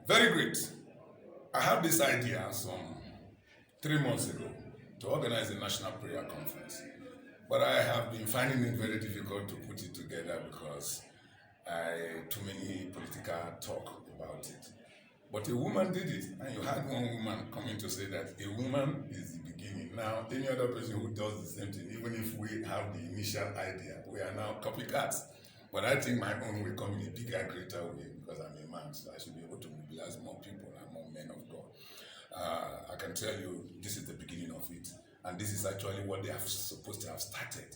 Very great. I had this idea some 3 months ago to organize a national prayer conference. But I have been finding it very difficult to put it together because too many political talk about it. But a woman did it, and you had one woman coming to say that a woman is the beginning. Now, any other person who does the same thing, even if we have the initial idea, we are now copycats. But I think my own will come in a bigger, greater way because I'm a man, so I should be able to mobilize more people and more men of God. I can tell you this is the beginning of it, and this is actually what they are supposed to have started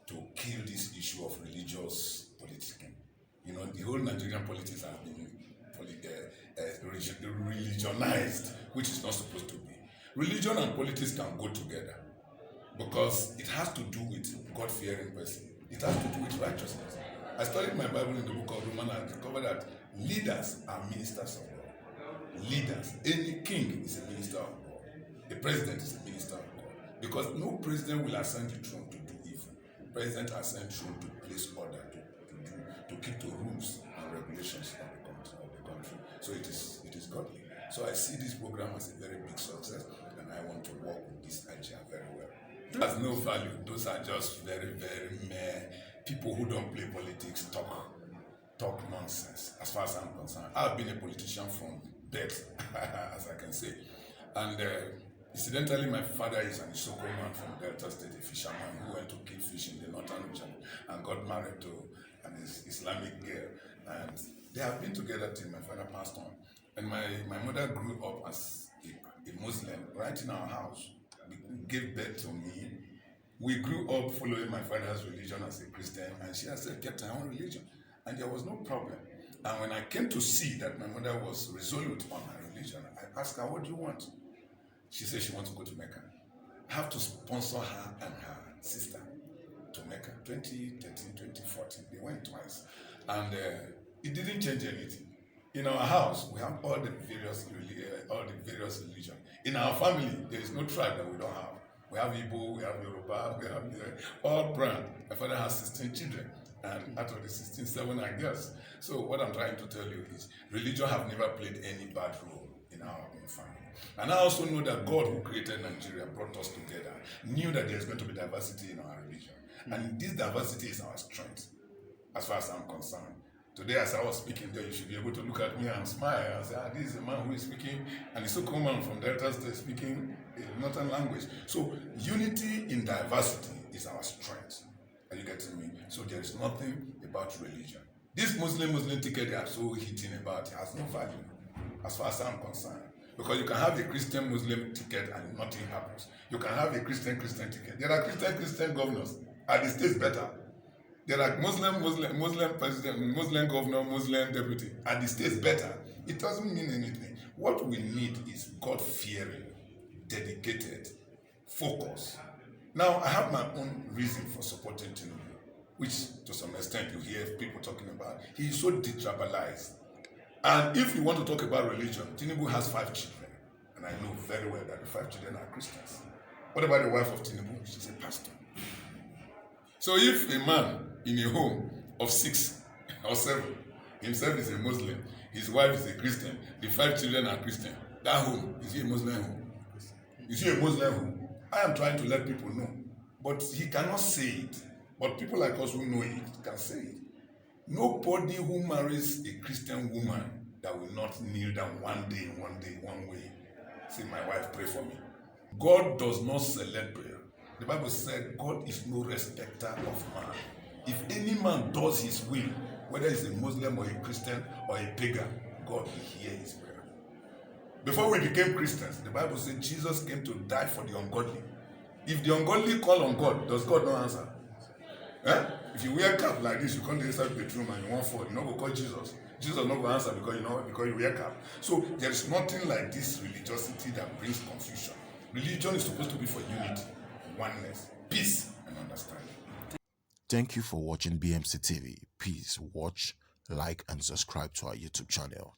to kill this issue of religious politicking. You know, the whole Nigerian politics has been religionized, which is not supposed to be. Religion and politics can go together because it has to do with God-fearing person. It has to do with righteousness. I studied my Bible in the book of Romans and discovered that leaders are ministers of God. Leaders. Any king is a minister of God. A president is a minister of God. Because no president will ascend the throne to do evil. President ascends throne to place order, to keep the rules and regulations of the country. So it is godly. So I see this program as a very big success, and I want to work with this idea very well. It has no value. Those are just very, very mere people who don't play politics, talk nonsense. As far as I'm concerned, I've been a politician from birth, as I can say, and incidentally, my father is an Isoko man from Delta State, a fisherman who went to kill fish in the northern region and got married to an Islamic girl, and they have been together till my father passed on. And my mother grew up as a Muslim right in our house. Gave birth to me. We grew up following my father's religion as a Christian, and she herself kept her own religion, and there was no problem. And when I came to see that my mother was resolute on her religion, I asked her, "What do you want?" She said she wants to go to Mecca. I have to sponsor her and her sister to Mecca. 2013, 2014, they went twice, and it didn't change anything. In our house, we have all the various religions. In our family, there is no tribe that we don't have. We have Igbo, we have Yoruba, we have all brand. My father has 16 children, and out of the 16, 7 are girls. So what I'm trying to tell you is, religion have never played any bad role in our own family. And I also know that God, who created Nigeria, brought us together, knew that there's going to be diversity in our religion. And this diversity is our strength, as far as I'm concerned. Today, as I was speaking there, you should be able to look at me and smile and say, this is a man who is speaking, and it's so common from Delta State speaking a northern language. So unity in diversity is our strength. Are you getting me? So there is nothing about religion. This Muslim ticket they are so hitting about has no value, as far as I'm concerned. Because you can have a Christian-Muslim ticket and nothing happens. You can have a Christian-Christian ticket. There are Christian governors. Are the states better? There are Muslim president, Muslim governor, Muslim deputy. Are the states better? It doesn't mean anything. What we need is God-fearing, dedicated, focus. Now, I have my own reason for supporting Tinubu, which to some extent you hear people talking about. He is so detribalized. And if you want to talk about religion, Tinubu has 5 children. And I know very well that the 5 children are Christians. What about the wife of Tinubu? She's a pastor. So if a man in a home of 6 or 7, himself is a Muslim, his wife is a Christian, the 5 children are Christian, that home, is he a Muslim home? Is he a Muslim home? I am trying to let people know. But he cannot say it. But people like us who know it can say it. Nobody who marries a Christian woman that will not kneel down one way, say, my wife, pray for me. God does not select prayer. The Bible said God is no respecter of man. If any man does his will, whether he's a Muslim or a Christian or a pagan, God will hear his prayer. Before we became Christians, the Bible said Jesus came to die for the ungodly. If the ungodly call on God, does God not answer? If you wear cap like this, you come to inside the bedroom and you want fall, you not go call Jesus. Jesus not go answer because you wear cap. So there is nothing like this religiosity that brings confusion. Religion is supposed to be for unity, oneness, peace, and understanding. Thank you for watching BMC TV. Please watch, like, and subscribe to our YouTube channel.